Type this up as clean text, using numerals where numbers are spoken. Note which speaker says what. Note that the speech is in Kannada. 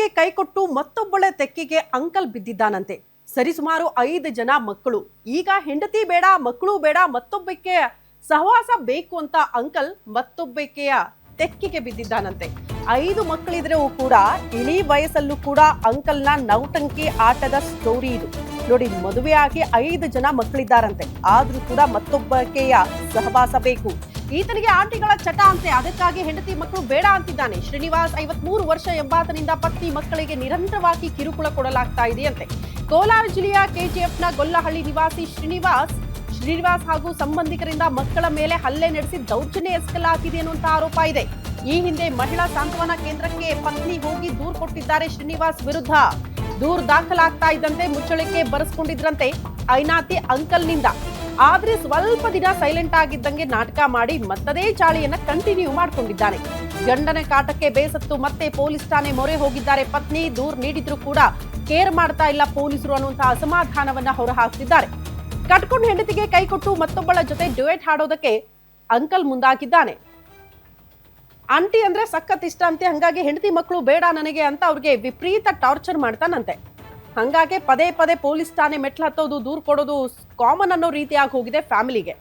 Speaker 1: ಹೆಂಡತಿಗೆ ಕೈಕೊಟ್ಟು ಮತ್ತೊಬ್ಬಳ ತೆಕ್ಕೆಗೆ ಅಂಕಲ್ ಬಿದ್ದಿದ್ದಾನಂತೆ. ಸರಿಸುಮಾರು 5 ಜನ ಮಕ್ಕಳು. ಈಗ ಹೆಂಡತಿ ಬೇಡ, ಮಕ್ಕಳು ಬೇಡ, ಮತ್ತೊಬ್ಬಕ್ಕೆ ಸಹವಾಸ ಬೇಕು ಅಂತ ಅಂಕಲ್ ಮತ್ತೊಬ್ಬಕೆಯ ತೆಕ್ಕೆಗೆ ಬಿದ್ದಿದ್ದಾನಂತೆ. 5 ಮಕ್ಕಳಿದ್ರೂ ಕೂಡ ಇಳಿ ವಯಸ್ಸಲ್ಲೂ ಕೂಡ ಅಂಕಲ್ನ ನೌಟಂಕಿ ಆಟದ ಸ್ಟೋರಿ ಇದು ನೋಡಿ. ಮದುವೆಯಾಗಿ 5 ಜನ ಮಕ್ಕಳಿದ್ದಾರಂತೆ, ಆದ್ರೂ ಕೂಡ ಮತ್ತೊಬ್ಬಕೆಯ ಸಹವಾಸ ಬೇಕು. ಈತನಿಗೆ ಆಂಟಿಗಳ ಚಟ ಅಂತೆ. ಅದಕ್ಕಾಗಿ ಹೆಂಡತಿ ಮಕ್ಕಳು ಬೇಡ ಅಂತಿದ್ದಾನೆ. ಶ್ರೀನಿವಾಸ್ 53 ವರ್ಷ ಎಂಬಾತನಿಂದ ಪತ್ನಿ ಮಕ್ಕಳಿಗೆ ನಿರಂತರವಾಗಿ ಕಿರುಕುಳ ಕೊಡಲಾಗ್ತಾ ಇದೆಯಂತೆ. ಕೋಲಾರ ಜಿಲ್ಲೆಯ ಕೆಜಿಎಫ್ನ ಗೊಲ್ಲಹಳ್ಳಿ ನಿವಾಸಿ ಶ್ರೀನಿವಾಸ್ ಹಾಗೂ ಸಂಬಂಧಿಕರಿಂದ ಮಕ್ಕಳ ಮೇಲೆ ಹಲ್ಲೆ ನಡೆಸಿ ದೌರ್ಜನ್ಯ ಎಸಗಲಾಗಿದೆ ಅನ್ನುವಂತ ಆರೋಪ ಇದೆ. ಈ ಹಿಂದೆ ಮಹಿಳಾ ಸಾಂತ್ವನ ಕೇಂದ್ರಕ್ಕೆ ಪತ್ನಿ ಹೋಗಿ ದೂರು ಕೊಟ್ಟಿದ್ದಾರೆ ಶ್ರೀನಿವಾಸ್ ವಿರುದ್ಧ. ದೂರು ದಾಖಲಾಗ್ತಾ ಇದ್ದಂತೆ ಮುಚ್ಚಳಿಕೆ ಬರೆಸ್ಕೊಂಡಿದ್ರಂತೆ ಐನಾತಿ ಅಂಕಲ್ನಿಂದ. ಆದ್ರೆ ಸ್ವಲ್ಪ ದಿನ ಸೈಲೆಂಟ್ ಆಗಿದ್ದಂಗೆ ನಾಟಕ ಮಾಡಿ ಮತ್ತದೇ ಚಾಳಿಯನ್ನ ಕಂಟಿನ್ಯೂ ಮಾಡ್ಕೊಂಡಿದ್ದಾನೆ. ಗಂಡನ ಕಾಟಕ್ಕೆ ಬೇಸತ್ತು ಮತ್ತೆ ಪೊಲೀಸ್ ಠಾಣೆ ಮೊರೆ ಹೋಗಿದ್ದಾರೆ ಪತ್ನಿ. ದೂರು ನೀಡಿದ್ರು ಕೂಡ ಕೇರ್ ಮಾಡ್ತಾ ಇಲ್ಲ ಪೊಲೀಸರು ಅನ್ನುವಂತಹ ಅಸಮಾಧಾನವನ್ನ ಹೊರಹಾಕ್ತಿದ್ದಾರೆ. ಕಟ್ಕೊಂಡು ಹೆಂಡತಿಗೆ ಕೈಕೊಟ್ಟು ಮತ್ತೊಬ್ಬಳ ಜೊತೆ ಡ್ಯುಯೆಟ್ ಹಾಡೋದಕ್ಕೆ ಅಂಕಲ್ ಮುಂದಾಗಿದ್ದಾನೆ. ಆಂಟಿ ಅಂದ್ರೆ ಸಖತ್ ಇಷ್ಟ ಅಂತೆ, ಹಂಗಾಗಿ ಹೆಂಡತಿ ಮಕ್ಕಳು ಬೇಡ ನನಗೆ ಅಂತ ಅವ್ರಿಗೆ ವಿಪರೀತ ಟಾರ್ಚರ್ ಮಾಡ್ತಾನಂತೆ. ಹಂಗಾಗಿ ಪದೇ ಪದೇ ಪೊಲೀಸ್ ಠಾಣೆ ಮೆಟ್ಲು ಹತ್ತೋದು, ದೂರು ಕೊಡೋದು ಕಾಮನ್ ಅನ್ನೋ ರೀತಿಯಾಗಿ ಹೋಗಿದೆ ಫ್ಯಾಮಿಲಿಗೆ.